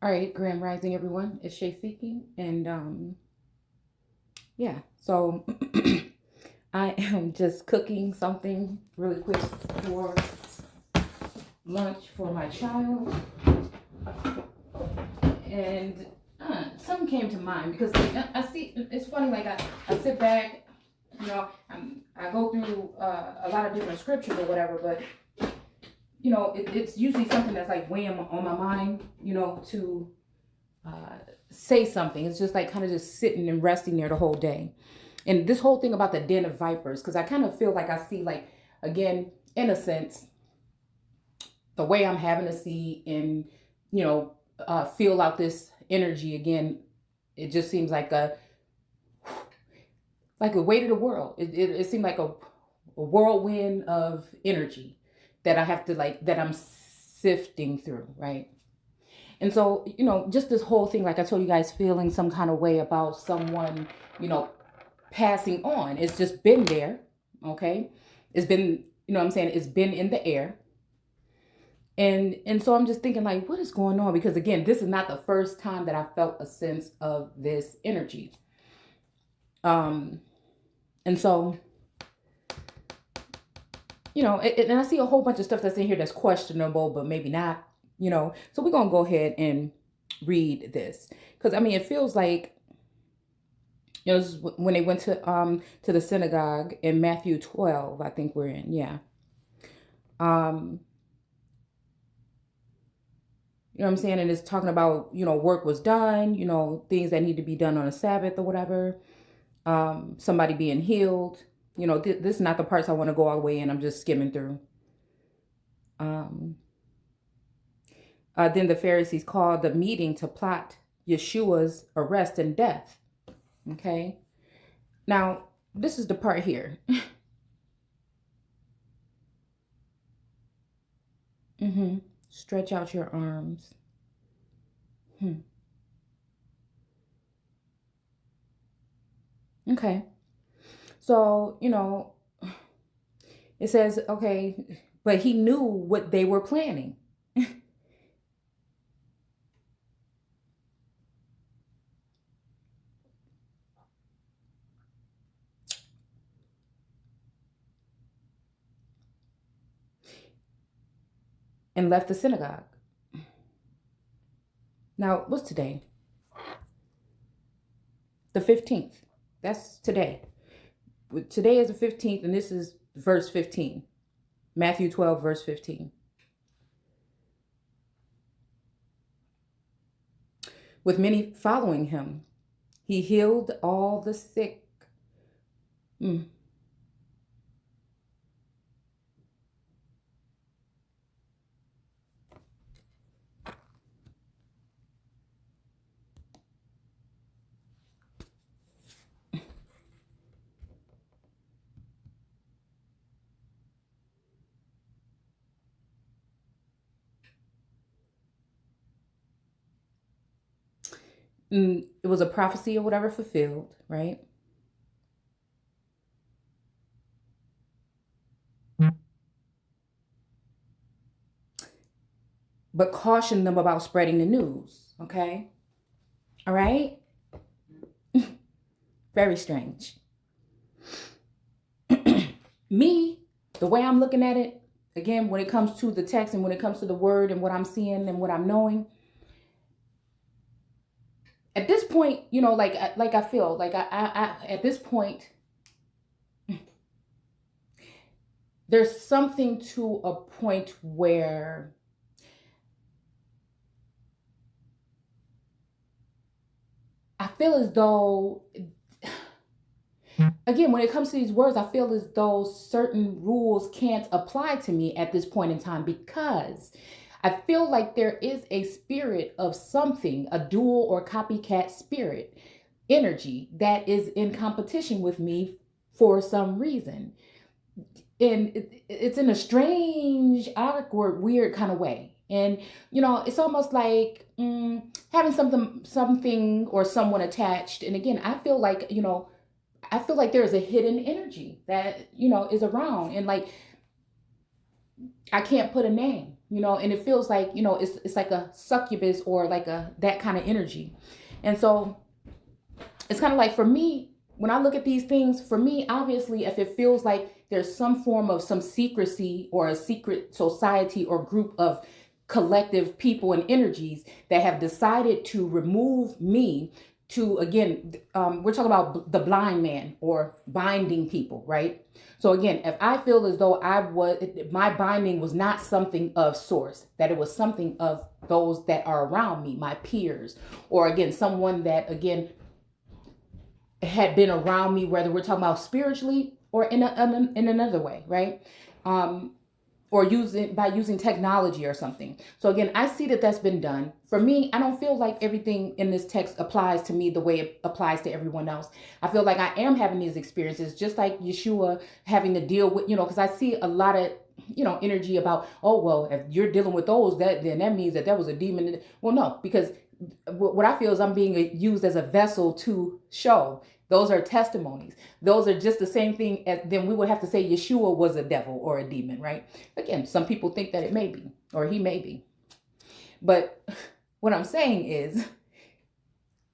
All right, Grand Rising, everyone. It's Shay Seeking, and yeah. So I am just cooking something really quick for lunch for my child, and something came to mind because I see it's funny. Like I sit back, I go through a lot of different scriptures or whatever, but it's usually something that's like weighing on my mind, to uh, say something. It's just like kind of just sitting and resting there the whole day. And this whole thing about the den of vipers, because I kind of feel like I see, like, again, in a sense, the way I'm having to see and, feel out this energy again, it just seems like a weight of the world. It seemed like a whirlwind of energy that I have to, like, that I'm sifting through, right? And so, just this whole thing, like I told you guys, feeling some kind of way about someone, you know, passing on. It's just been there, okay? It's been, what I'm saying, it's been in the air. And so I'm just thinking, like, what is going on? Because again, this is not the first time that I felt a sense of this energy. Um, and so, and I see a whole bunch of stuff that's in here that's questionable, but maybe not, So we're gonna go ahead and read this. Because I mean it feels like, this is when they went to the synagogue in Matthew 12, I think we're in, yeah. Um, what I'm saying? And it's talking about, work was done, things that need to be done on a Sabbath or whatever. Somebody being healed. This is not the parts I want to go all the way in. I'm just skimming through. Um, then the Pharisees called the meeting to plot Yeshua's arrest and death. Okay. Now, this is the part here. Stretch out your arms. Okay. So, it says, okay, but he knew what they were planning. And left the synagogue. Now, what's today? The 15th. That's today. Today is the 15th, and this is verse 15. Matthew 12, verse 15. With many following him, he healed all the sick. It was a prophecy or whatever fulfilled, right? But caution them about spreading the news, okay? All right? Very strange. Me, the way I'm looking at it, again, when it comes to the text and when it comes to the word and what I'm seeing and what I'm knowing, at this point, like I feel like I at this point, there's something to a point where I feel as though, again, when it comes to these words, I feel as though certain rules can't apply to me at this point in time, because I feel like there is a spirit of something, a dual or copycat spirit energy that is in competition with me for some reason. And it's in a strange, awkward, weird kind of way. And it's almost like having something or someone attached. And again, I feel like there's a hidden energy that is around, and like I can't put a name and it feels like, it's like a succubus or like that kind of energy. And so it's kind of like, for me, when I look at these things, for me, obviously, if it feels like there's some form of some secrecy or a secret society or group of collective people and energies that have decided to remove me to, again, we're talking about the blind man or binding people, right? So again, if I feel as though my binding was not something of source, that it was something of those that are around me, my peers, or again, someone that, again, had been around me, whether we're talking about spiritually or in another way, right? Or by using technology or something. So again, I see that that's been done. For me, I don't feel like everything in this text applies to me the way it applies to everyone else. I feel like I am having these experiences, just like Yeshua having to deal with, because I see a lot of, energy about, oh, well, if you're dealing with those, then that means that was a demon. Well, no, because what I feel is I'm being used as a vessel to show. Those are testimonies. Those are just the same thing as then we would have to say Yeshua was a devil or a demon, right? Again, some people think that it may be, or he may be. But what I'm saying is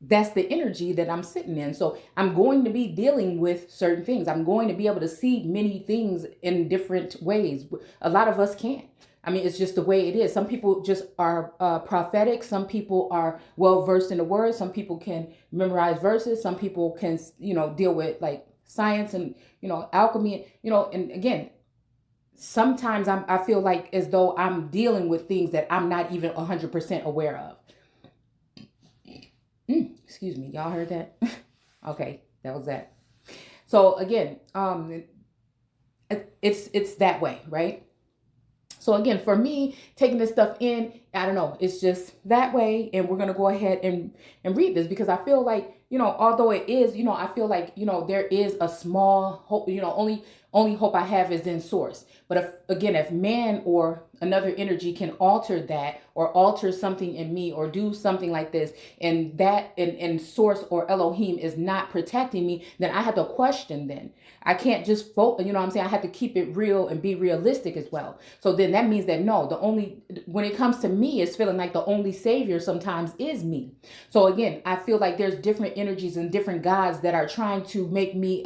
that's the energy that I'm sitting in. So I'm going to be dealing with certain things. I'm going to be able to see many things in different ways. A lot of us can't. I mean, it's just the way it is. Some people just are prophetic. Some people are well versed in the word. Some people can memorize verses. Some people can, deal with like science and, alchemy, and again, sometimes I feel like as though I'm dealing with things that I'm not even 100% aware of. Excuse me. Y'all heard that? Okay. That was that. So again, it's that way, right? So again, for me, taking this stuff in, I don't know, it's just that way. And we're going to go ahead and read this because I feel like, although it is, I feel like, there is a small hope, only hope I have is in source. But if man or another energy can alter that or alter something in me or do something like this, and that and source or Elohim is not protecting me, then I have to question then. I can't just I have to keep it real and be realistic as well. So then that means that no, when it comes to me, it's feeling like the only savior sometimes is me. So again, I feel like there's different energies and different gods that are trying to make me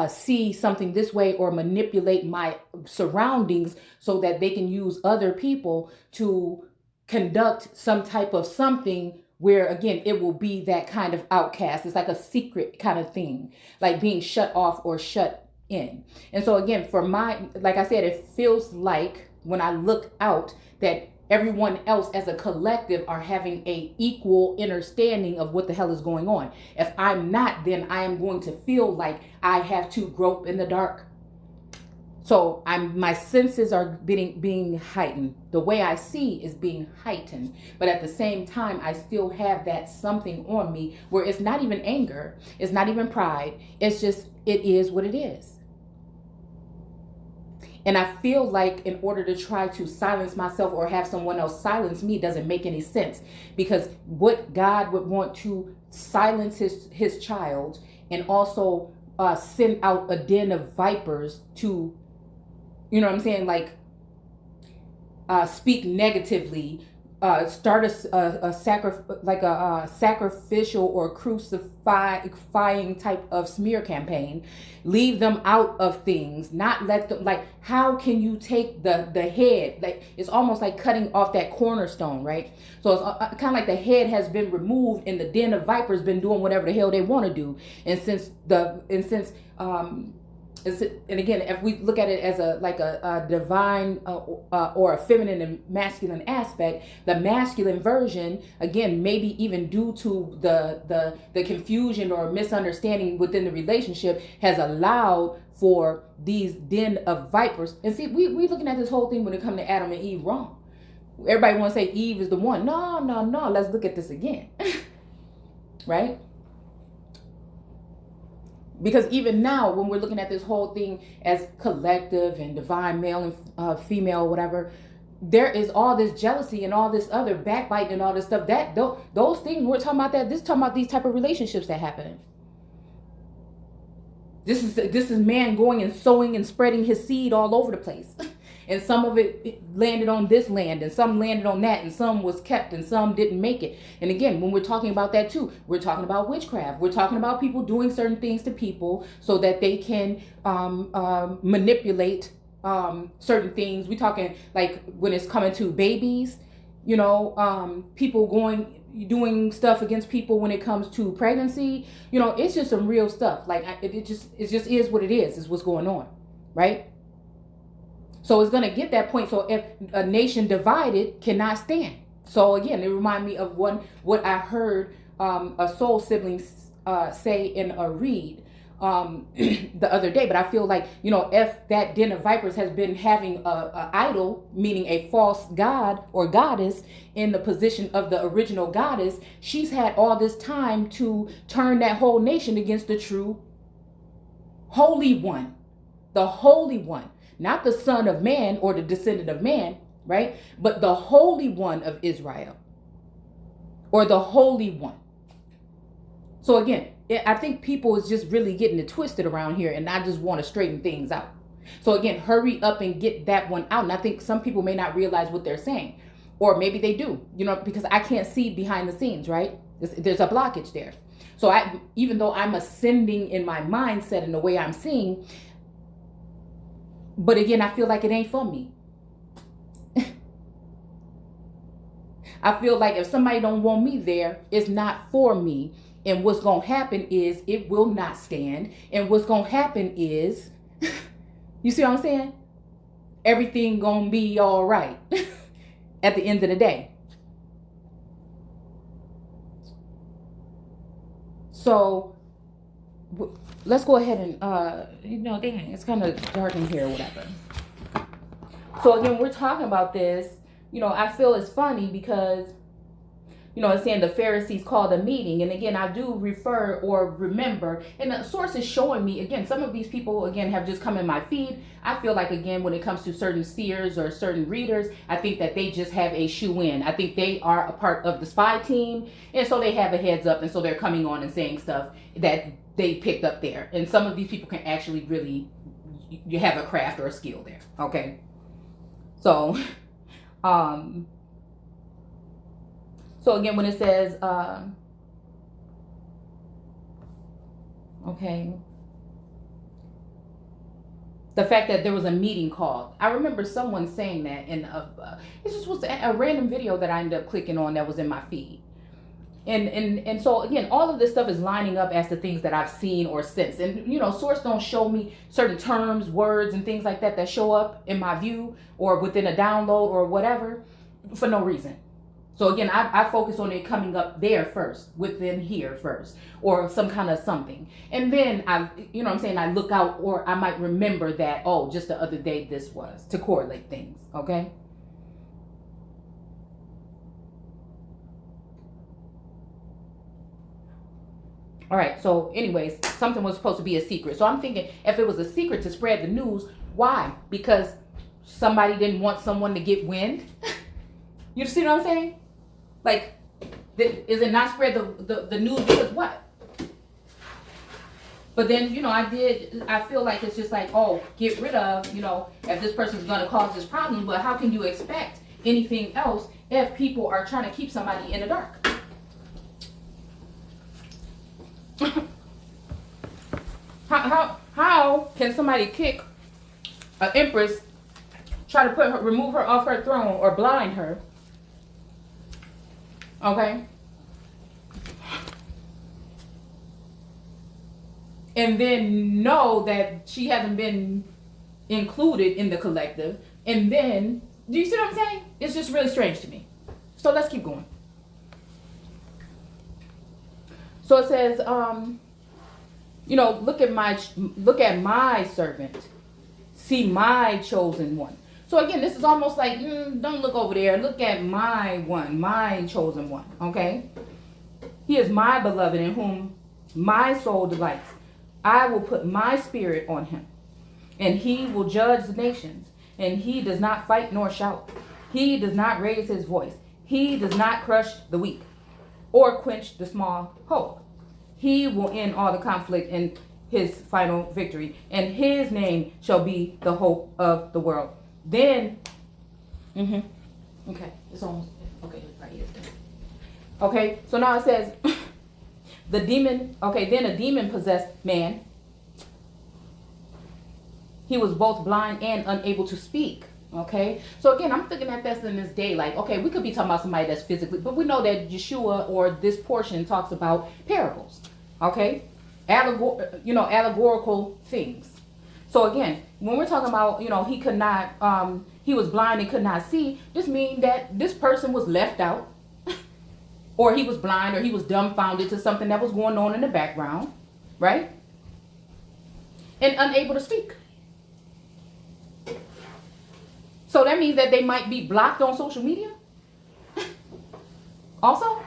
see something this way or manipulate my surroundings so that they can use other people to conduct some type of something where, again, it will be that kind of outcast. It's like a secret kind of thing, like being shut off or shut in. And so again, like I said, it feels like when I look out that everyone else as a collective are having a equal understanding of what the hell is going on. If I'm not, then I am going to feel like I have to grope in the dark. So my senses are being heightened. The way I see is being heightened. But at the same time, I still have that something on me where it's not even anger. It's not even pride. It's just, it is what it is. And I feel like in order to try to silence myself or have someone else silence me doesn't make any sense. Because what God would want to silence his child and also send out a den of vipers to, like speak negatively, start a sacrificial or crucifying type of smear campaign, leave them out of things, not let them, like, how can you take the head? Like, it's almost like cutting off that cornerstone, right? So it's kind of like the head has been removed and the den of vipers been doing whatever the hell they want to do. And and again, if we look at it as a divine or a feminine and masculine aspect, the masculine version, again, maybe even due to the confusion or misunderstanding within the relationship, has allowed for these den of vipers. And see, we looking at this whole thing when it comes to Adam and Eve wrong. Everybody want to say Eve is the one. No. Let's look at this again. Right? Because even now, when we're looking at this whole thing as collective and divine male and female, whatever, there is all this jealousy and all this other backbiting and all this stuff. Those things we're talking about, talking about these type of relationships that happen. This is man going and sowing and spreading his seed all over the place. and some of it landed on this land, and some landed on that, and some was kept, and some didn't make it. And again, when we're talking about that too, we're talking about witchcraft. We're talking about people doing certain things to people so that they can manipulate certain things. We're talking like when it's coming to babies, people doing stuff against people when it comes to pregnancy. It's just some real stuff. Like it just is what it is what's going on, right? So it's going to get that point. So if a nation divided cannot stand. So again, it reminded me of what I heard a soul sibling say in a read the other day. But I feel like, if that den of vipers has been having a idol, meaning a false god or goddess in the position of the original goddess, she's had all this time to turn that whole nation against the true holy one, the holy one, not the son of man or the descendant of man, right? But the holy one of Israel, or the holy one. So again, I think people is just really getting it twisted around here, and I just want to straighten things out. So again, hurry up and get that one out. And I think some people may not realize what they're saying, or maybe they do, because I can't see behind the scenes, right? There's a blockage there. So even though I'm ascending in my mindset and the way I'm seeing, but again, I feel like it ain't for me. I feel like if somebody don't want me there, it's not for me. And what's going to happen is it will not stand. And what's going to happen is, you see what I'm saying? Everything going to be all right at the end of the day. So let's go ahead and, dang, it's kind of dark in here or whatever. So again, we're talking about this. I feel it's funny because, it's saying the Pharisees called a meeting. And again, I do refer or remember, and the source is showing me, again, some of these people, again, have just come in my feed. I feel like, again, when it comes to certain seers or certain readers, I think that they just have a shoe in. I think they are a part of the spy team. And so they have a heads up. And so they're coming on and saying stuff that they picked up there. And some of these people can actually really, you have a craft or a skill there. Okay. So, so again, when it says, okay, the fact that there was a meeting called. I remember someone saying that in it just was a random video that I ended up clicking on that was in my feed. And so again, all of this stuff is lining up as to things that I've seen or sensed. And source don't show me certain terms, words, and things like that show up in my view or within a download or whatever for no reason. So again, I focus on it coming up there first, within here first, or some kind of something. And then I look out, or I might remember that, just the other day this was, to correlate things, okay? All right, so anyways, something was supposed to be a secret. So I'm thinking, if it was a secret to spread the news, why? Because somebody didn't want someone to get wind? You see what I'm saying? Like, is it not spread the news because what? But then, I feel like it's just like, get rid of, if this person's going to cause this problem. But how can you expect anything else if people are trying to keep somebody in the dark? How can somebody kick an empress, try to remove her off her throne or blind her? Okay. And then know that she hasn't been included in the collective. And then, do you see what I'm saying? It's just really strange to me. So let's keep going. So it says, look at my servant, see my chosen one. So again, this is almost like, don't look over there. Look at my one, my chosen one, okay? He is my beloved in whom my soul delights. I will put my spirit on him, and he will judge the nations. And he does not fight nor shout. He does not raise his voice. He does not crush the weak or quench the small hope. He will end all the conflict in his final victory, and his name shall be the hope of the world. Then, okay, it's almost, okay, right here. Okay, so now it says, the demon, okay, then a demon possessed man, he was both blind and unable to speak. Okay, so again, I'm thinking that that's in this day, like, okay, we could be talking about somebody that's physically, but we know that Yeshua or this portion talks about parables. Okay, allegorical things. So again, when we're talking about, he could not, he was blind and could not see, this means that this person was left out, or he was blind, or he was dumbfounded to something that was going on in the background, right? And unable to speak. So that means that they might be blocked on social media also,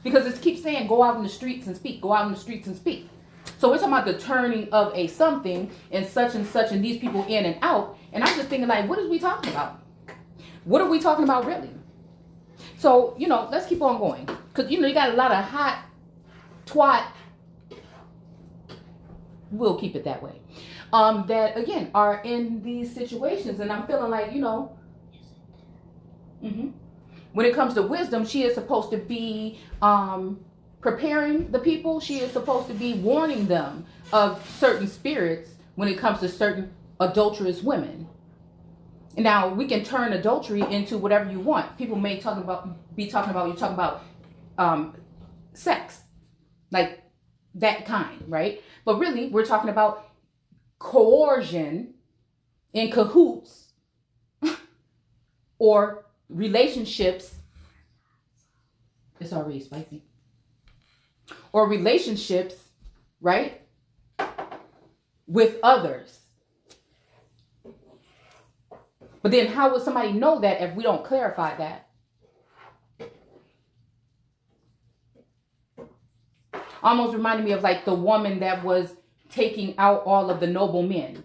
because it keeps saying go out in the streets and speak, go out in the streets and speak. So we're talking about the turning of a something and such, and these people in and out. And I'm just thinking, like, what is we talking about? What are we talking about really? So, let's keep on going. Because, you got a lot of hot twat. We'll keep it that way. That, again, are in these situations. And I'm feeling like, when it comes to wisdom, she is supposed to be preparing the people. She is supposed to be warning them of certain spirits when it comes to certain adulterous women. Now, we can turn adultery into whatever you want. People may be talking about sex, like that kind, right? But really, we're talking about coercion in cahoots or relationships. It's already spicy. Or relationships, right, with others. But then how would somebody know that if we don't clarify that? Almost reminded me of like the woman that was taking out all of the noble men.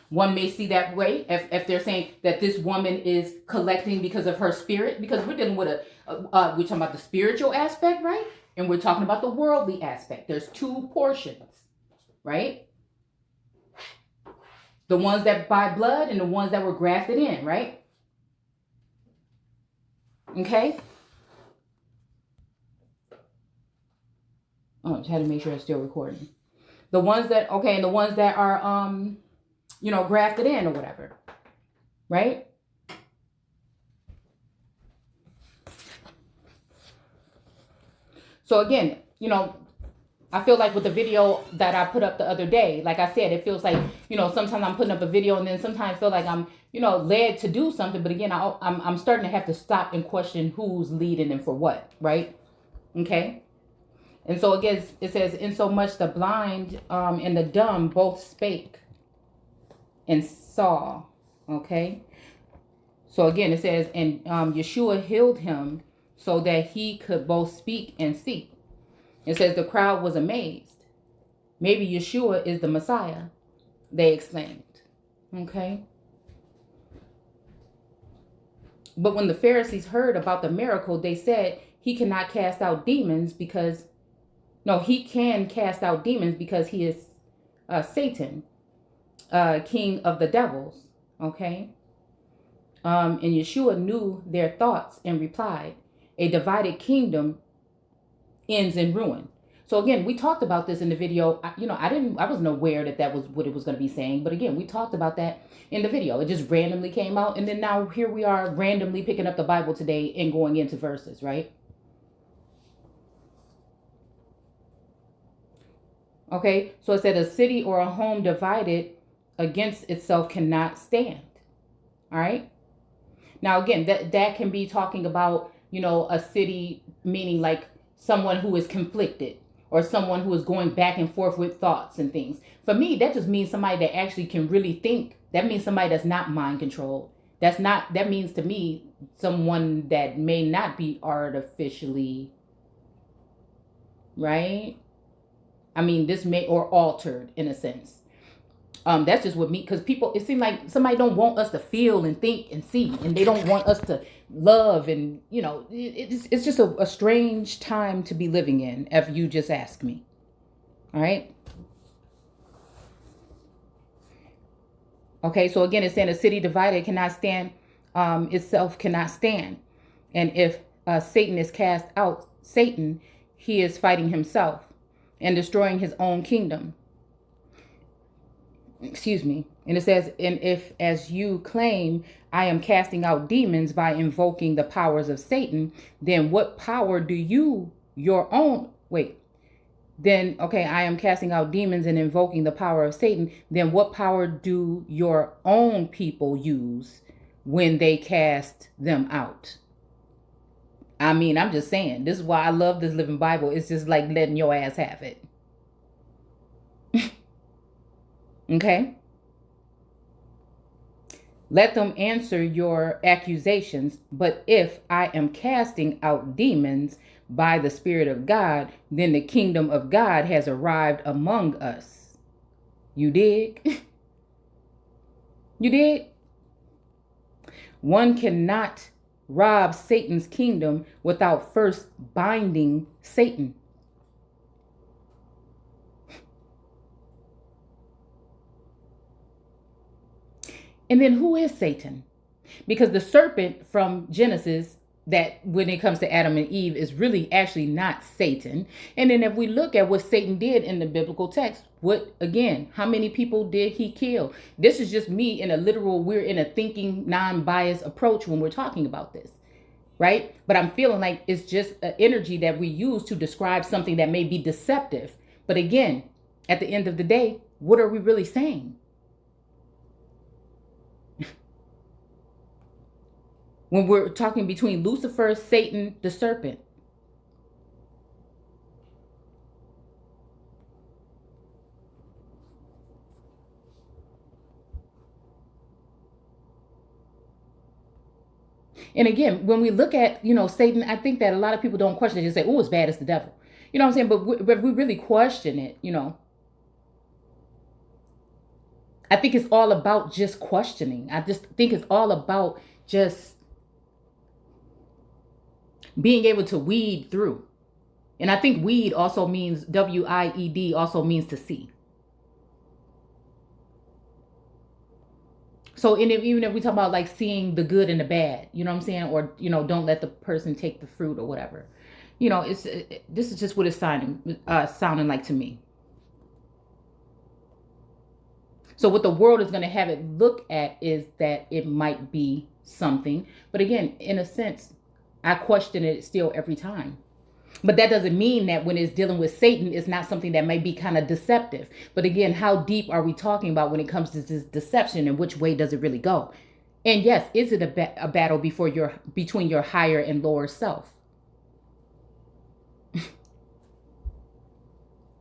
One may see that way if they're saying that this woman is collecting because of her spirit, because we're dealing with we're talking about the spiritual aspect, right? And we're talking about the worldly aspect. There's two portions, right? The ones that by blood and the ones that were grafted in, right? Okay. Oh, just had to make sure it's still recording. The ones that, okay, and the ones that are, grafted in or whatever, right? So again, I feel like with the video that I put up the other day, like I said, it feels like, sometimes I'm putting up a video and then sometimes I feel like I'm, led to do something. But again, I'm starting to have to stop and question who's leading and for what, right? Okay. And so again, it says, in so much the blind and the dumb both spake and saw. Okay. So again, it says, and Yeshua healed him so that he could both speak and see. It says the crowd was amazed. Maybe Yeshua is the Messiah, they exclaimed. Okay. But when the Pharisees heard about the miracle, they said he cannot cast out demons because, no, he can cast out demons because he is Satan, king of the devils. Okay. And Yeshua knew their thoughts and replied, a divided kingdom ends in ruin. So again, we talked about this in the video. I wasn't aware that was what it was going to be saying. But again, we talked about that in the video. It just randomly came out. And then now here we are randomly picking up the Bible today and going into verses, right? Okay, so it said a city or a home divided against itself cannot stand. All right. Now, again, that can be talking about, a city, meaning like someone who is conflicted or someone who is going back and forth with thoughts and things. For me, that just means somebody that actually can really think. That means somebody that's not mind controlled. That means to me, someone that may not be artificially, right? I mean, or altered in a sense. That's just what me, because people, it seems like somebody don't want us to feel and think and see, and they don't want us to love, and it's just a strange time to be living in, if you just ask me. All right. Okay, so again, it's saying a city divided cannot stand, itself cannot stand. And if Satan is cast out, Satan, he is fighting himself and destroying his own kingdom. Excuse me. And it says, and if as you claim, I am casting out demons by invoking the powers of Satan, then what power do you, your own, wait, then, okay, I am casting out demons and invoking the power of Satan, then what power do your own people use when they cast them out? I mean, I'm just saying, this is why I love this Living Bible. It's just like letting your ass have it. Okay? Let them answer your accusations. But if I am casting out demons by the Spirit of God, then the kingdom of God has arrived among us. You dig? You dig? One cannot rob Satan's kingdom without first binding Satan. And then who is Satan? Because the serpent from Genesis, that when it comes to Adam and Eve, is really actually not Satan. And then if we look at what Satan did in the biblical text, what, again, how many people did he kill? This is just me in a literal, we're in a thinking, non-biased approach when we're talking about this, right? But I'm feeling like it's just an energy that we use to describe something that may be deceptive. But again, at the end of the day, what are we really saying? When we're talking between Lucifer, Satan, the serpent. And again, when we look at, Satan, I think that a lot of people don't question it. Just say, oh, it's bad, it's the devil. You know what I'm saying? But we really question it, I think it's all about just questioning. I just think it's all about just being able to weed through. And I think weed also means, W-I-E-D, also means to see. So even if we talk about like seeing the good and the bad, you know what I'm saying? Or, don't let the person take the fruit or whatever. This is just what it's sounding like to me. So what the world is going to have it look at is that it might be something. But again, in a sense, I question it still every time. But that doesn't mean that when it's dealing with Satan, it's not something that may be kind of deceptive. But again, how deep are we talking about when it comes to this deception, and which way does it really go? And yes, is it a battle between your higher and lower self?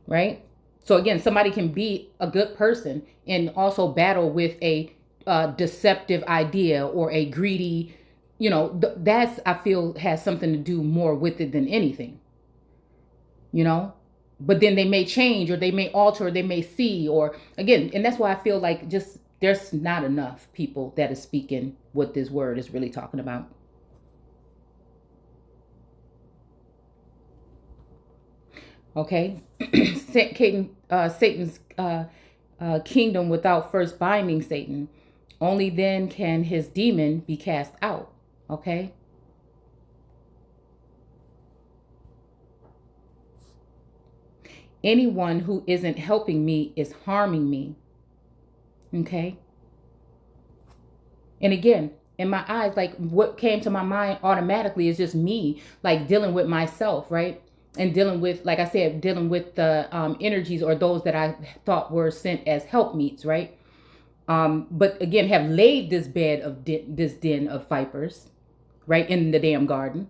Right? So again, somebody can be a good person and also battle with a deceptive idea or a greedy, that's, I feel, has something to do more with it than anything. But then they may change, or they may alter, or they may see, or again, and that's why I feel like just there's not enough people that is speaking what this word is really talking about. Okay. Satan's kingdom without first binding Satan. Only then can his demon be cast out. Okay. Anyone who isn't helping me is harming me. Okay. And again, in my eyes, like what came to my mind automatically is just me, like dealing with myself, right? And dealing with, like I said, dealing with the energies or those that I thought were sent as helpmeets, right? But again, have laid this bed of this den of vipers, right, in the damn garden,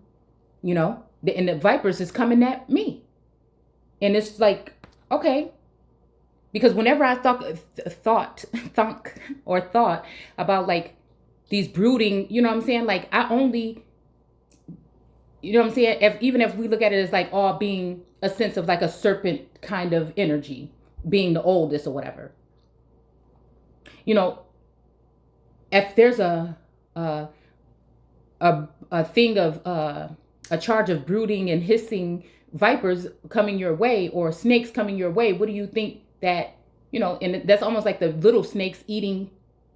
and the vipers is coming at me. And it's like, okay, because whenever I thought about like these brooding, you know what I'm saying? Like I only, you know what I'm saying? Even if we look at it as like all being a sense of like a serpent kind of energy, being the oldest or whatever. If there's a thing of a charge of brooding and hissing vipers coming your way, or snakes coming your way, what do you think that, and that's almost like the little snakes eating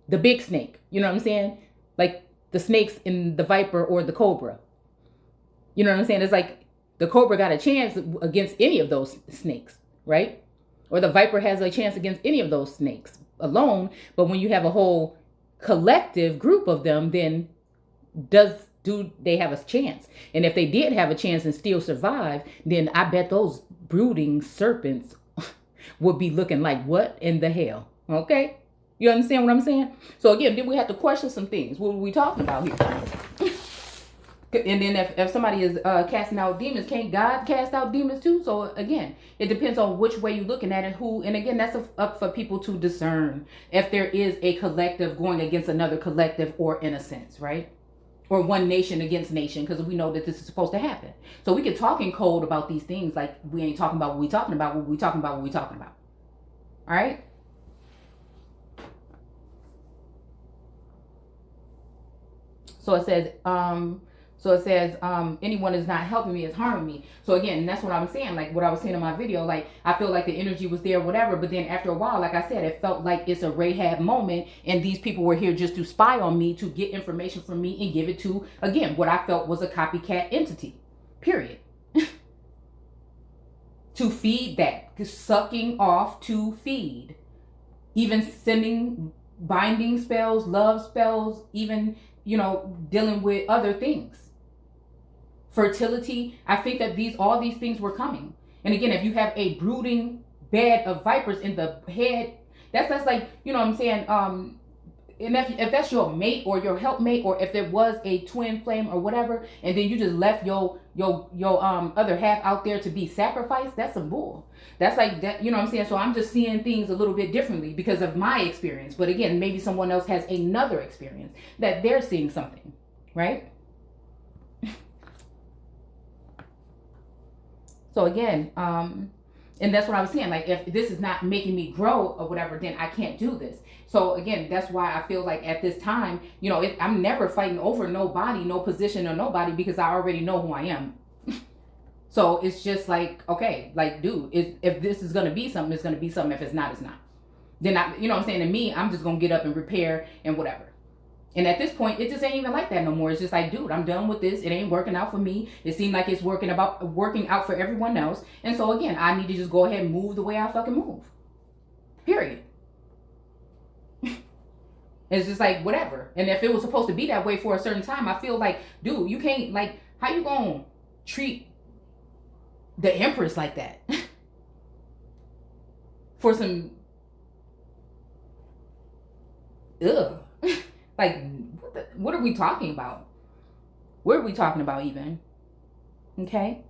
The big snake. You know what I'm saying? Like the snakes in the viper or the cobra. You know what I'm saying? It's like the cobra got a chance against any of those snakes, right? Or the viper has a chance against any of those snakes alone. But when you have a whole collective group of them, then do they have a chance? And if they did have a chance and still survive, then I bet those brooding serpents would be looking like, what in the hell? Okay? You understand what I'm saying? So again, then we have to question some things. What were we talking about here? And then if somebody is casting out demons, can't God cast out demons too? So again, it depends on which way you're looking at it, who, and again, that's up for people to discern if there is a collective going against another collective, or in a sense, right? Or one nation against nation, because we know that this is supposed to happen. So we can talk in code about these things like we ain't talking about what we talking about, what we talking about, what we talking about. All right? So it says, anyone is not helping me is harming me. So again, that's what I was saying, like what I was saying in my video, like I feel like the energy was there, whatever, but then after a while, like I said, it felt like it's a Rahab moment, and these people were here just to spy on me, to get information from me and give it to, again, what I felt was a copycat entity, period. To feed that, sucking off to feed, even sending binding spells, love spells, even, dealing with other things. Fertility. I think that all these things were coming. And again, if you have a brooding bed of vipers in the head, that's like, you know what I'm saying? And if that's your mate or your helpmate, or if there was a twin flame or whatever, and then you just left your other half out there to be sacrificed, that's some bull. That's like that, you know what I'm saying? So I'm just seeing things a little bit differently because of my experience. But again, maybe someone else has another experience that they're seeing something, right? So again, and that's what I was saying. Like, if this is not making me grow or whatever, then I can't do this. So again, that's why I feel like at this time, I'm never fighting over nobody, no position or nobody, because I already know who I am. So it's just like, okay, like, dude, if this is going to be something, it's going to be something. If it's not, it's not. Then you know what I'm saying? To me, I'm just going to get up and repair and whatever. And at this point, it just ain't even like that no more. It's just like, dude, I'm done with this. It ain't working out for me. It seemed like it's working out for everyone else. And so again, I need to just go ahead and move the way I fucking move. Period. It's just like, whatever. And if it was supposed to be that way for a certain time, I feel like, dude, you can't, like, how you gonna treat the Empress like that? For some, ugh. Like, what are we talking about? What are we talking about even? Okay.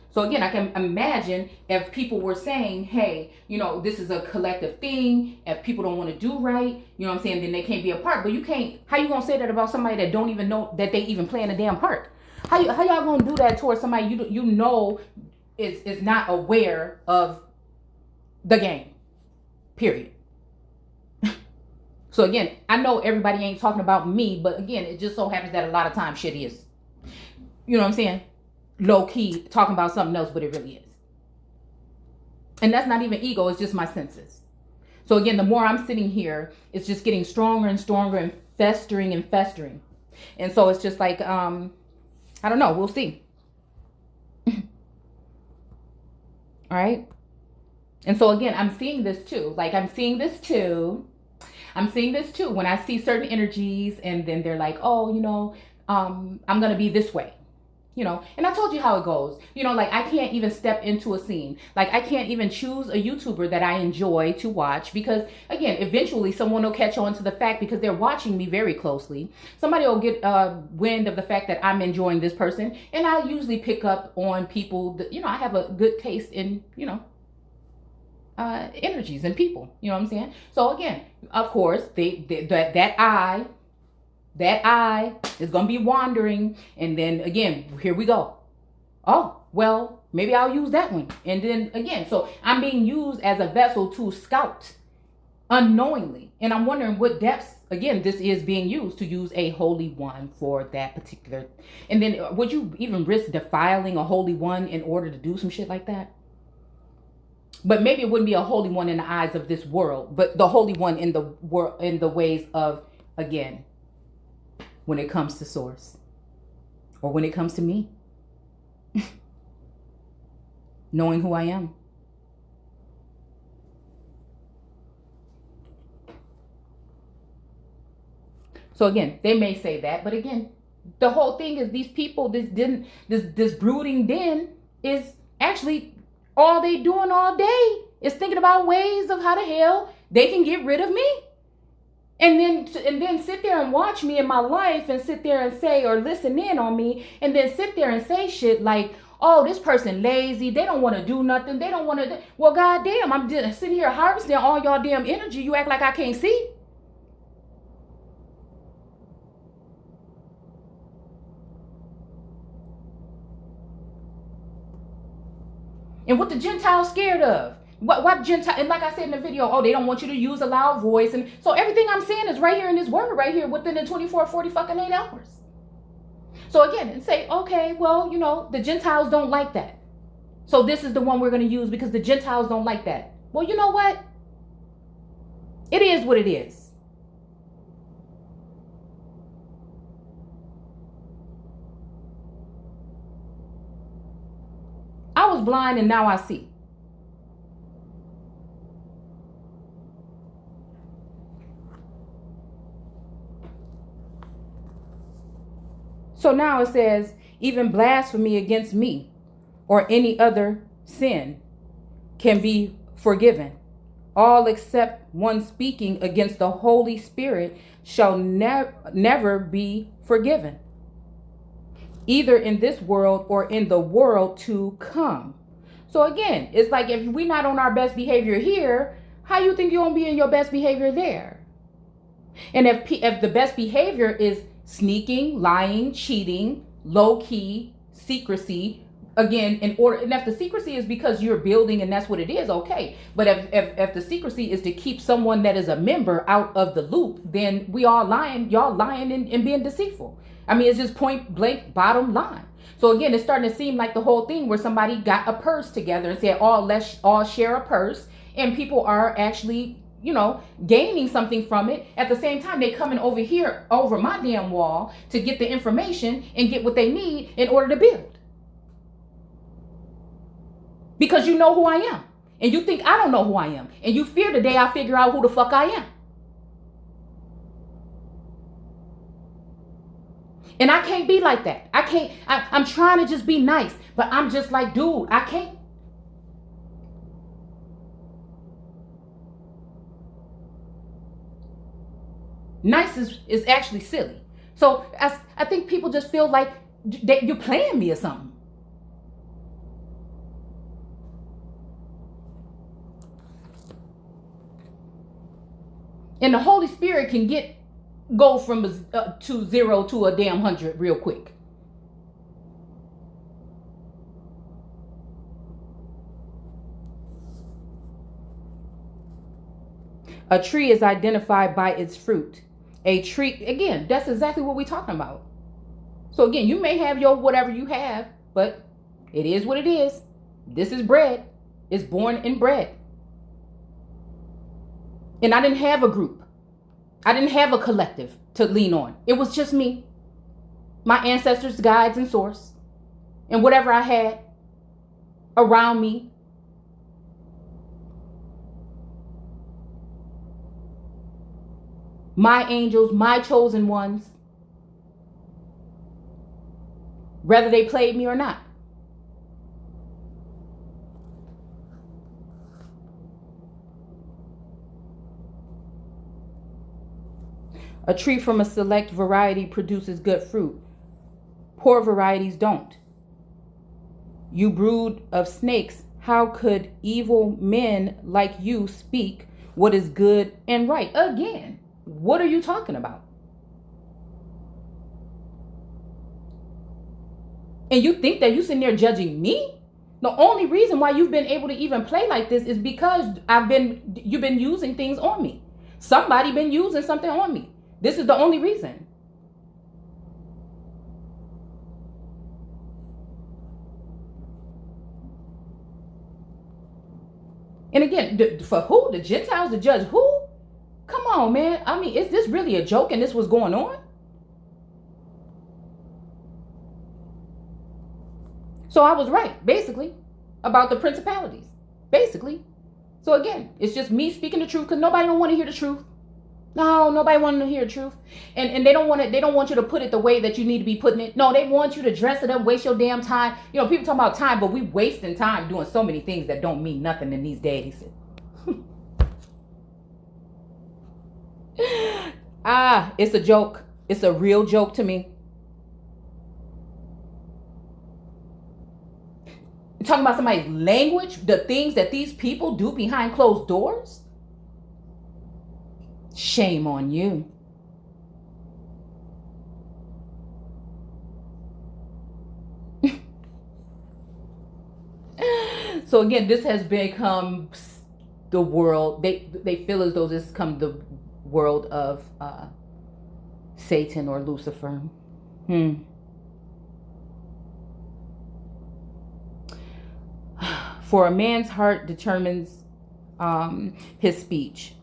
So again, I can imagine if people were saying, hey, this is a collective thing. If people don't want to do right, you know what I'm saying, then they can't be a part. But you can't, how you going to say that about somebody that don't even know that they even playing a damn part? How y'all going to do that towards somebody is not aware of the game? Period. So again, I know everybody ain't talking about me, but again, it just so happens that a lot of times shit is, you know what I'm saying, low key talking about something else, but it really is. And that's not even ego, it's just my senses. So again, the more I'm sitting here, it's just getting stronger and stronger and festering and festering. And so it's just like, I don't know, we'll see. All right. And so again, I'm seeing this too. I'm seeing this too when I see certain energies, and then they're like, oh, I'm going to be this way, and I told you how it goes, like I can't even step into a scene. Like I can't even choose a YouTuber that I enjoy to watch, because again, eventually someone will catch on to the fact, because they're watching me very closely. Somebody will get wind of the fact that I'm enjoying this person. And I usually pick up on people that, I have a good taste in, energies and people, you know what I'm saying? So again, of course, that eye is gonna be wandering, and then again, here we go. Oh, well, maybe I'll use that one, and then again, so I'm being used as a vessel to scout unknowingly, and I'm wondering what depths again this is being used to use a holy one for that particular. And then would you even risk defiling a holy one in order to do some shit like that? But maybe it wouldn't be a holy one in the eyes of this world, but the holy one in the world, in the ways of, again, when it comes to source, or when it comes to me, knowing who I am. So again, they may say that, but again, the whole thing is these people, this brooding den is actually all they doing all day is thinking about ways of how the hell they can get rid of me. And then sit there and watch me in my life and sit there and say, or listen in on me, and then sit there and say shit like, oh, this person lazy, they don't want to do nothing, they don't want to. Well, goddamn, I'm just sitting here harvesting all y'all damn energy. You act like I can't see. And what the Gentiles scared of? What Gentile? And like I said in the video, oh, they don't want you to use a loud voice. And so everything I'm saying is right here in this word right here within the 24, 40 fucking 8 hours. So again, and say, okay, well, you know, the Gentiles don't like that. So this is the one we're going to use because the Gentiles don't like that. Well, you know what? It is what it is. I was blind and now I see. So now it says, even blasphemy against me or any other sin can be forgiven. All except one speaking against the Holy Spirit shall never be forgiven, either in this world or in the world to come. So again, it's like if we're not on our best behavior here, how you think you're going to be in your best behavior there? And if the best behavior is sneaking, lying, cheating, low-key, secrecy, again, in order, and if the secrecy is because you're building and that's what it is, okay. But if the secrecy is to keep someone that is a member out of the loop, then we all lying, y'all lying and being deceitful. I mean, it's just point blank bottom line. So again, it's starting to seem like the whole thing where somebody got a purse together and said, let's all share a purse, and people are actually, you know, gaining something from it. At the same time, they coming over here, over my damn wall to get the information and get what they need in order to build. Because you know who I am. And you think I don't know who I am. And you fear the day I figure out who the fuck I am. And I can't be like that. I'm trying to just be nice. But I'm just like, dude, I can't. Nice is actually silly. So I think people just feel like you're playing me or something. And the Holy Spirit can go from to 0 to a damn 100 real quick. A tree is identified by its fruit. A tree, again, that's exactly what we're talking about. So again, you may have your whatever you have, but it is what it is. This is bread. It's born in bread. And I didn't have a group. I didn't have a collective to lean on. It was just me, my ancestors, guides, and source, and whatever I had around me. My angels, my chosen ones, whether they played me or not. A tree from a select variety produces good fruit. Poor varieties don't. You brood of snakes, how could evil men like you speak what is good and right? Again, what are you talking about? And you think that you sitting there judging me? The only reason why you've been able to even play like this is because you've been using things on me. Somebody been using something on me. This is the only reason. And again, for who? The Gentiles to judge who? Come on, man. I mean, is this really a joke and this was going on? So I was right, basically, about the principalities, basically. So again, it's just me speaking the truth because nobody don't want to hear the truth. No, nobody wants to hear the truth. And they don't want it. They don't want you to put it the way that you need to be putting it. No, they want you to dress it up, waste your damn time. You know, people talk about time, but we wasting time doing so many things that don't mean nothing in these days. It's a joke. It's a real joke to me. Talking about somebody's language, the things that these people do behind closed doors. Shame on you. So again, this has become the world. They feel as though this has come the world of Satan or Lucifer. For a man's heart determines his speech.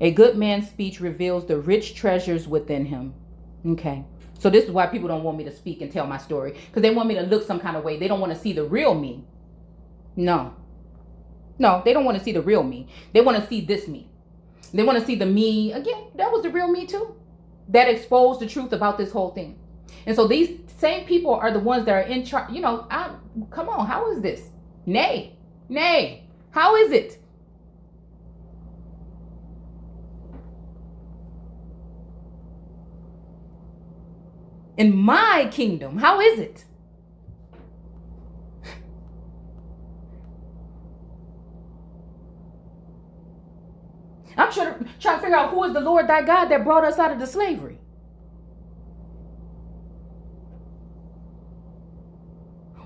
A good man's speech reveals the rich treasures within him. Okay. So this is why people don't want me to speak and tell my story. Because they want me to look some kind of way. They don't want to see the real me. No, they don't want to see the real me. They want to see this me. They want to see the me. Again, that was the real me too. That exposed the truth about this whole thing. And so these same people are the ones that are in charge. You know, come on, how is this? Nay, how is it? In my kingdom, how is it? I'm trying to figure out who is the Lord thy God that brought us out of the slavery.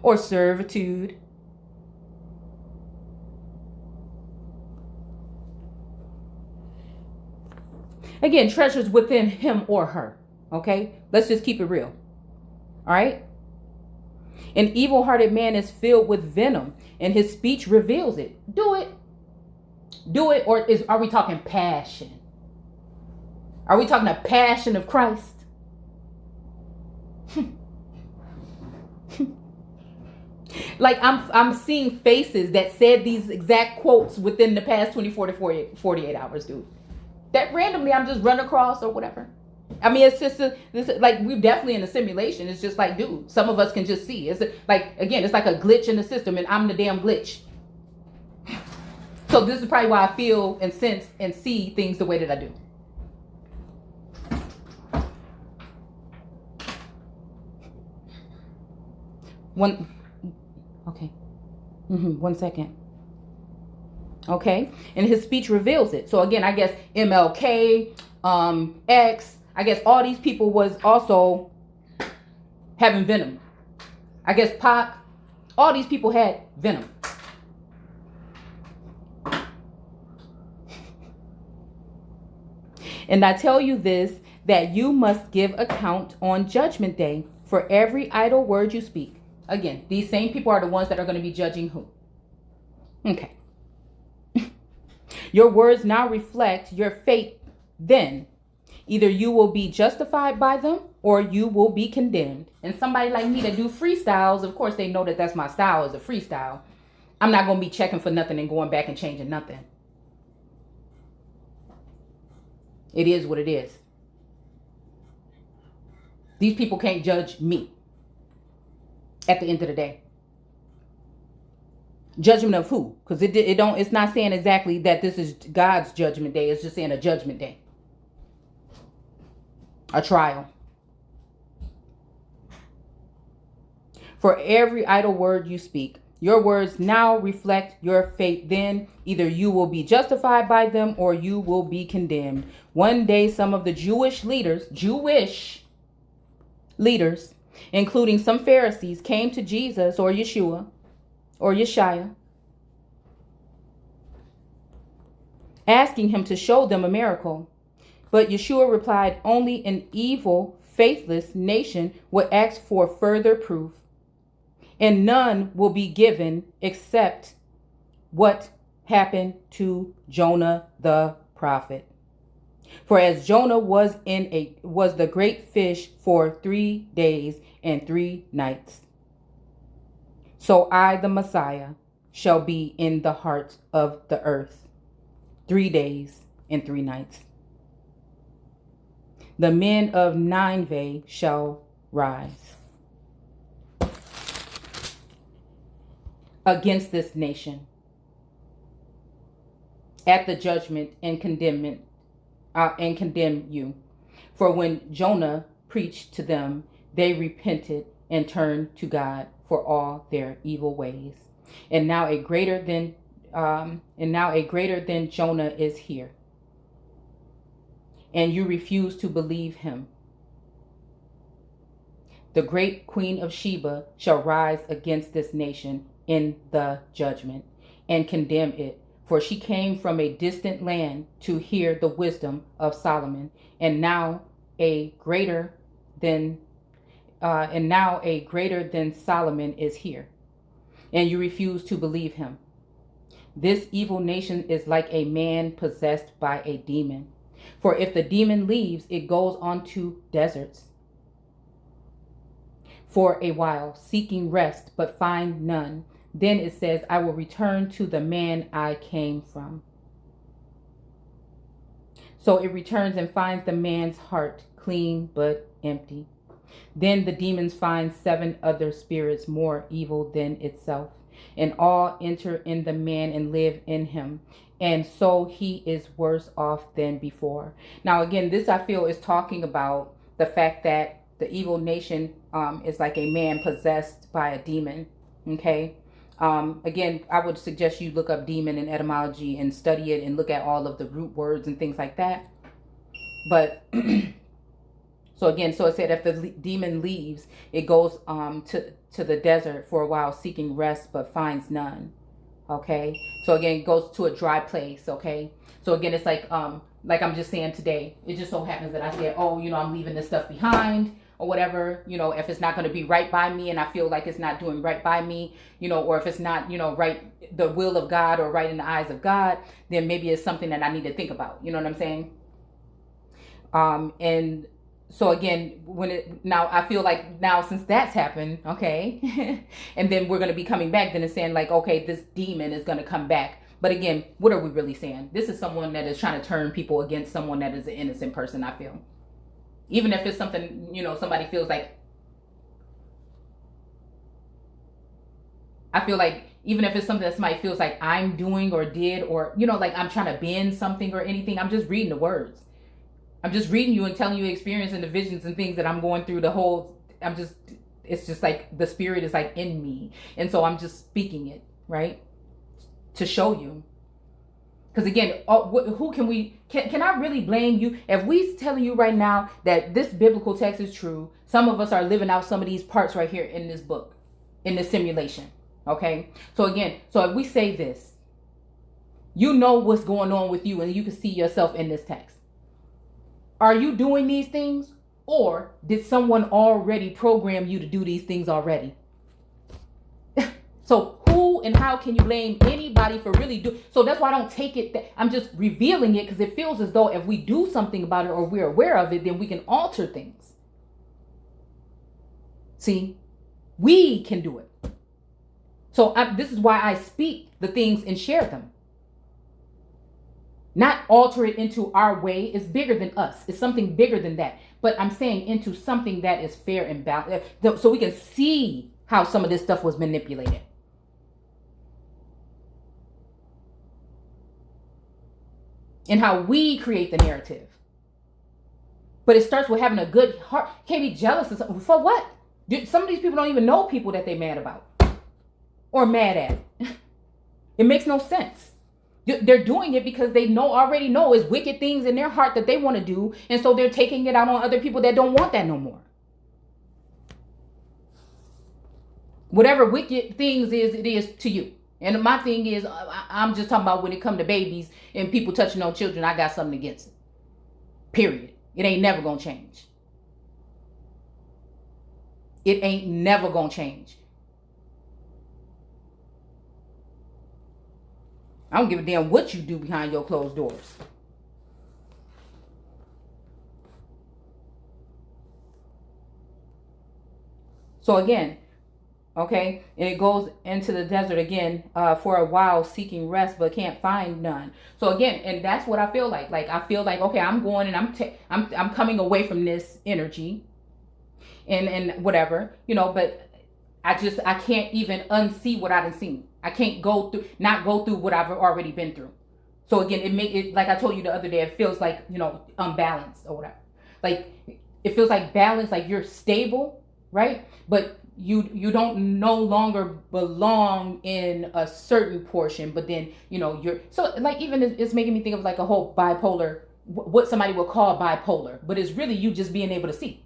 Or servitude. Again, treasures within him or her. Okay? Let's just keep it real. All right? An evil-hearted man is filled with venom, and his speech reveals it. Do it. Or are we talking passion? Are we talking a passion of Christ? Like I'm seeing faces that said these exact quotes within the past 24 to 48 hours, dude. That randomly I'm just run across or whatever. I mean, it's just like we're definitely in a simulation. It's just like, dude, some of us can just see. It's like, again, it's like a glitch in the system, and I'm the damn glitch. So this is probably why I feel and sense and see things the way that I do. Okay. 1 second. Okay. And his speech reveals it. So again, I guess MLK, X, I guess all these people was also having venom. I guess Pac, all these people had venom. And I tell you this, that you must give account on Judgment Day for every idle word you speak. Again, these same people are the ones that are going to be judging who? Okay. Your words now reflect your fate then. Either you will be justified by them or you will be condemned. And somebody like me that do freestyles, of course they know that that's my style, is a freestyle. I'm not going to be checking for nothing and going back and changing nothing. It is what it is. These people can't judge me at the end of the day. Judgment of who? Because it's not saying exactly that this is God's judgment day. It's just saying a judgment day. A trial. For every idle word you speak, your words now reflect your fate then. Either you will be justified by them or you will be condemned. One day, some of the Jewish leaders, including some Pharisees, came to Jesus or Yeshua or Yeshaya, asking him to show them a miracle. But Yeshua replied, only an evil, faithless nation would ask for further proof, and none will be given except what happened to Jonah the prophet. For as Jonah was the great fish for 3 days and 3 nights, so I, the Messiah, shall be in the heart of the earth 3 days and 3 nights. The men of Nineveh shall rise against this nation at the judgment and condemn you. For when Jonah preached to them, they repented and turned to God for all their evil ways. And now a greater than Jonah is here, and you refuse to believe him. The great Queen of Sheba shall rise against this nation in the judgment and condemn it, for she came from a distant land to hear the wisdom of Solomon, and now a greater than Solomon is here, and you refuse to believe him. This evil nation is like a man possessed by a demon. For if the demon leaves, it goes on to deserts for a while, seeking rest, but find none. Then it says, I will return to the man I came from. So it returns and finds the man's heart clean but empty. Then the demons find 7 other spirits more evil than itself, and all enter in the man and live in him. And so he is worse off than before. Now, again, this I feel is talking about the fact that the evil nation is like a man possessed by a demon. Okay. Again, I would suggest you look up demon in etymology and study it and look at all of the root words and things like that. But so it said if the demon leaves, it goes to the desert for a while, seeking rest, but finds none. Okay. So again, it goes to a dry place. Okay. So again, it's like I'm just saying today, it just so happens that I said, oh, I'm leaving this stuff behind or whatever, if it's not going to be right by me and I feel like it's not doing right by me, or if it's not, right, the will of God or right in the eyes of God, then maybe it's something that I need to think about. You know what I'm saying? And so again, now I feel like now since that's happened, okay, and then we're going to be coming back, then it's saying like, okay, this demon is going to come back. But again, what are we really saying? This is someone that is trying to turn people against someone that is an innocent person, I feel. Even if it's something, somebody feels like, I feel like even if it's something that somebody feels like I'm doing or did, or, like I'm trying to bend something or anything, I'm just reading the words. I'm just reading you and telling you experience and the visions and things that I'm going through it's just like the spirit is like in me. And so I'm just speaking it, right? To show you. Because again, who can I really blame you? If we telling you right now that this biblical text is true, some of us are living out some of these parts right here in this book, in this simulation. Okay. So again, if we say this, what's going on with you and you can see yourself in this text. Are you doing these things, or did someone already program you to do these things already? So who and how can you blame anybody for really doing? So that's why I don't take it. I'm just revealing it because it feels as though if we do something about it or we're aware of it, then we can alter things. See, we can do it. So this is why I speak the things and share them. Not alter it into our way. It's bigger than us. It's something bigger than that. But I'm saying into something that is fair and balanced, so we can see how some of this stuff was manipulated. And how we create the narrative. But it starts with having a good heart. Can't be jealous of something. For what? Some of these people don't even know people that they're mad about. Or mad at. It makes no sense. They're doing it because they already know it's wicked things in their heart that they want to do. And so they're taking it out on other people that don't want that no more. Whatever wicked things it is to you. And my thing is, I'm just talking about when it comes to babies and people touching on children, I got something against it. Period. It ain't never going to change. It ain't never going to change. I don't give a damn what you do behind your closed doors. So again, okay, and it goes into the desert again for a while, seeking rest, but can't find none. So again, and that's what I feel like. Like I feel like, okay, I'm going and I'm coming away from this energy, and whatever, but I can't even unsee what I've seen. I can't not go through what I've already been through. So again, it make it, like I told you the other day, it feels like, unbalanced or whatever. Like it feels like balance, like you're stable, right? But you don't no longer belong in a certain portion, but then, you're, so like, even it's making me think of like a whole bipolar, what somebody would call bipolar, but it's really you just being able to see.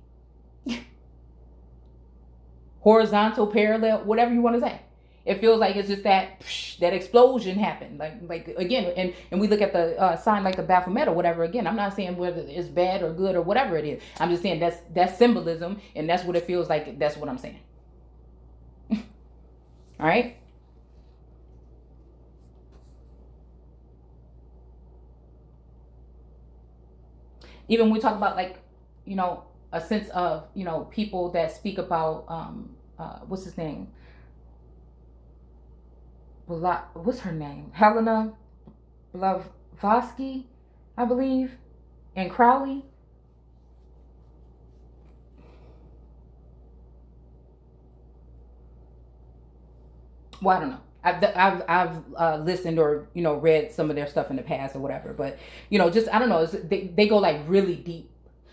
Horizontal, parallel, whatever you want to say. It feels like it's just that explosion happened. Like again, and we look at the sign like the Baphomet or whatever. Again, I'm not saying whether it's bad or good or whatever it is. I'm just saying that's symbolism, and that's what it feels like. That's what I'm saying. All right. Even when we talk about like, a sense of, people that speak about what's his name? What's her name? Helena Blavatsky, I believe, and Crowley. Well, I don't know. I've listened or read some of their stuff in the past or whatever, but just I don't know. They go like really deep.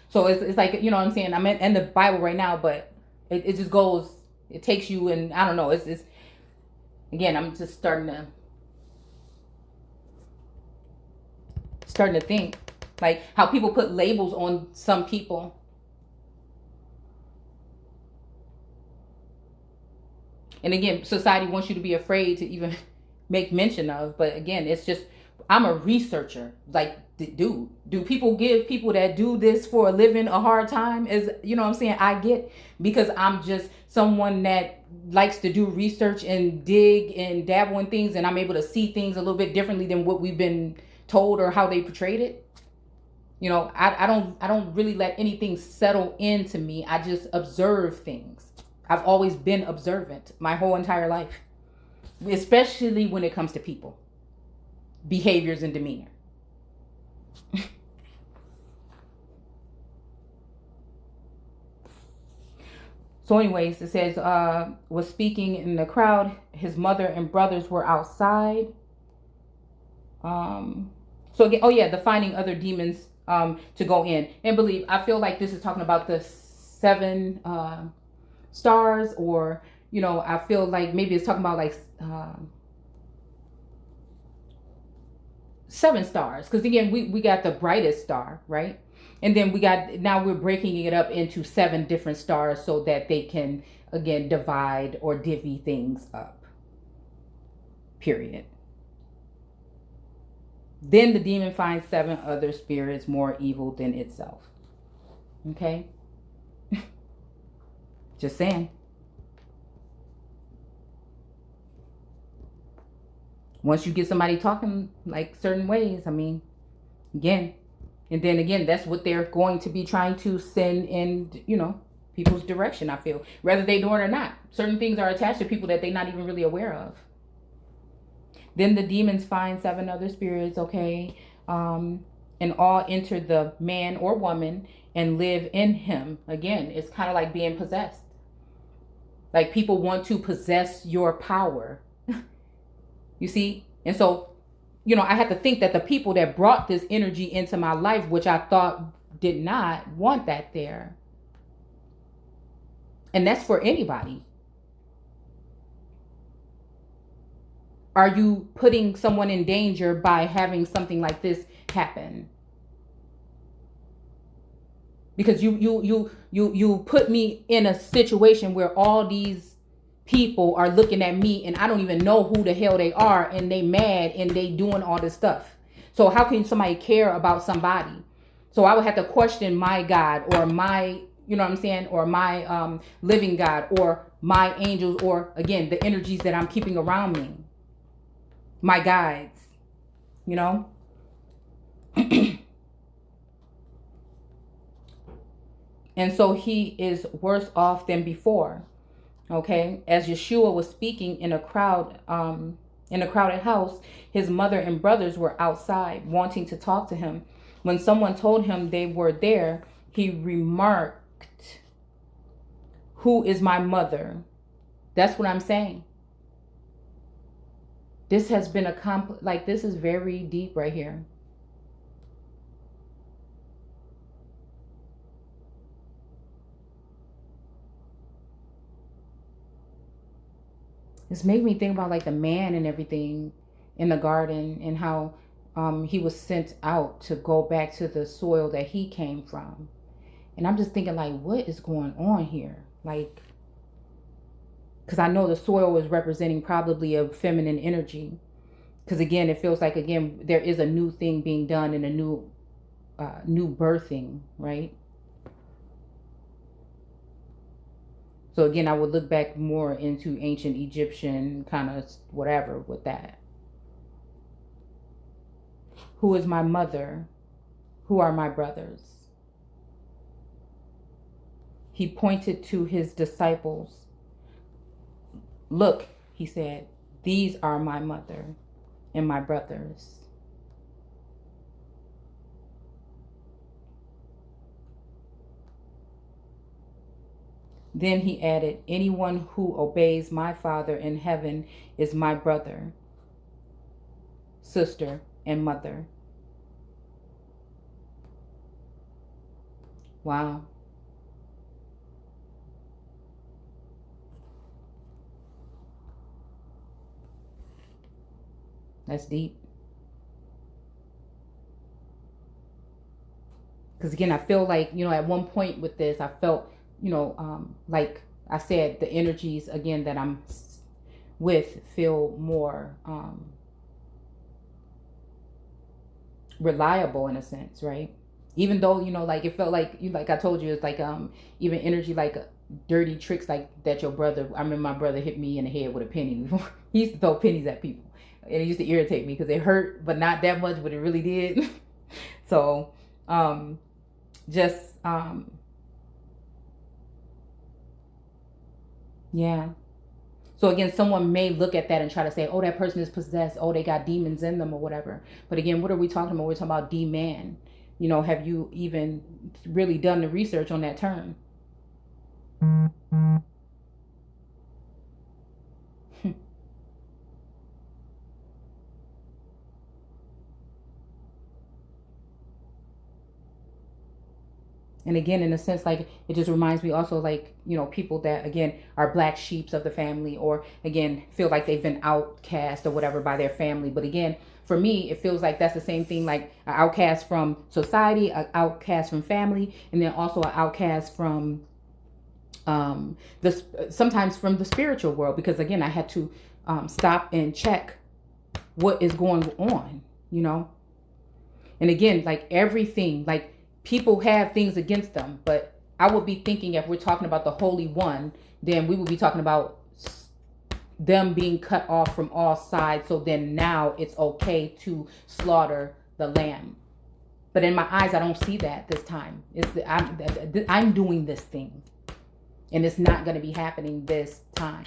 So it's like, what I'm saying, I'm in the Bible right now, but it just goes. It takes you, and I don't know. It's again, I'm just starting to think like how people put labels on some people. And again, society wants you to be afraid to even make mention of. But again, it's just, I'm a researcher. Like, do people give people that do this for a living a hard time? Is, what I'm saying? I get, because I'm just someone that likes to do research and dig and dabble in things, and I'm able to see things a little bit differently than what we've been told or how they portrayed it. I don't really let anything settle into me. I just observe things. I've always been observant my whole entire life, especially when it comes to people, behaviors, and demeanor. So anyways, it says, was speaking in the crowd. His mother and brothers were outside. So again, oh yeah, the finding other demons to go in and believe. I feel like this is talking about the 7 stars, or I feel like maybe it's talking about like 7 stars, because again, we got the brightest star, right? And then now we're breaking it up into 7 different stars so that they can again divide or divvy things up, period. Then the demon finds 7 other spirits more evil than itself. Okay. Just saying. Once you get somebody talking like certain ways, I mean, again, and then again, that's what they're going to be trying to send in, people's direction, I feel. Whether they do it or not. Certain things are attached to people that they're not even really aware of. Then the demons find 7 other spirits, okay, and all enter the man or woman and live in him. Again, it's kind of like being possessed. Like people want to possess your power. You see? And so, I had to think that the people that brought this energy into my life, which I thought did not want that there. And that's for anybody. Are you putting someone in danger by having something like this happen? Because you put me in a situation where all these people are looking at me and I don't even know who the hell they are, and they mad and they doing all this stuff. So how can somebody care about somebody? So I would have to question my God, or my, or my living God, or my angels, or again, the energies that I'm keeping around me, my guides. you know. And so he is worse off than before. Okay, as Yeshua was speaking in a crowded house, his mother and brothers were outside wanting to talk to him. When someone told him they were there, he remarked, "Who is my mother?" That's what I'm saying. This has been this is very deep right here. This made me think about like the man and everything in the garden, and how he was sent out to go back to the soil that he came from. And I'm just thinking, like, what is going on here? Like, because I know the soil is representing probably a feminine energy. Because again, it feels like, again, there is a new thing being done and a new birthing, right? So again, I would look back more into ancient Egyptian kind of whatever with that. Who is my mother? Who are my brothers? He pointed to his disciples. "Look," he said, "these are my mother and my brothers." Then he added, "Anyone who obeys my Father in heaven is my brother, sister, and mother." Wow. That's deep. Because again, I feel like, at one point with this, I felt, like I said, the energies again that I'm with feel more reliable in a sense, right? Even though, like it felt like like I told you, it's like even energy like dirty tricks like that your brother. I remember my brother hit me in the head with a penny before. He used to throw pennies at people, and it used to irritate me because it hurt, but not that much, but it really did. So yeah. So again, someone may look at that and try to say, "Oh, that person is possessed. Oh, they got demons in them," or whatever. But again, what are we talking about? We're talking about D-man. Have you even really done the research on that term? And again, in a sense, like it just reminds me also, like, people that again are black sheeps of the family, or again feel like they've been outcast or whatever by their family. But again, for me, it feels like that's the same thing, like an outcast from society, an outcast from family, and then also an outcast from sometimes from the spiritual world. Because again, I had to stop and check what is going on, and again, like everything, like people have things against them, but I would be thinking if we're talking about the Holy One, then we would be talking about them being cut off from all sides. So then now it's okay to slaughter the lamb. But in my eyes, I don't see that this time. I'm doing this thing, and it's not going to be happening this time.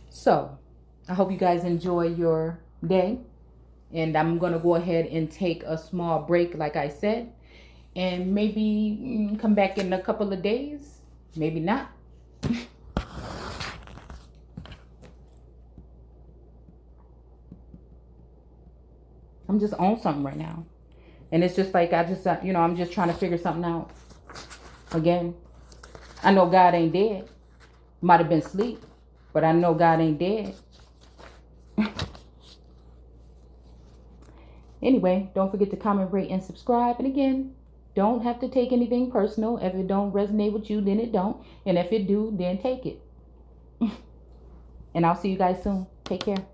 So, I hope you guys enjoy your day. And I'm going to go ahead and take a small break, like I said. And maybe come back in a couple of days. Maybe not. I'm just on something right now. And it's just like, I'm just trying to figure something out. Again, I know God ain't dead. Might have been asleep. But I know God ain't dead. Anyway, don't forget to comment, rate, and subscribe. And again, don't have to take anything personal. If it don't resonate with you, then it don't. And if it do, then take it. And I'll see you guys soon. Take care.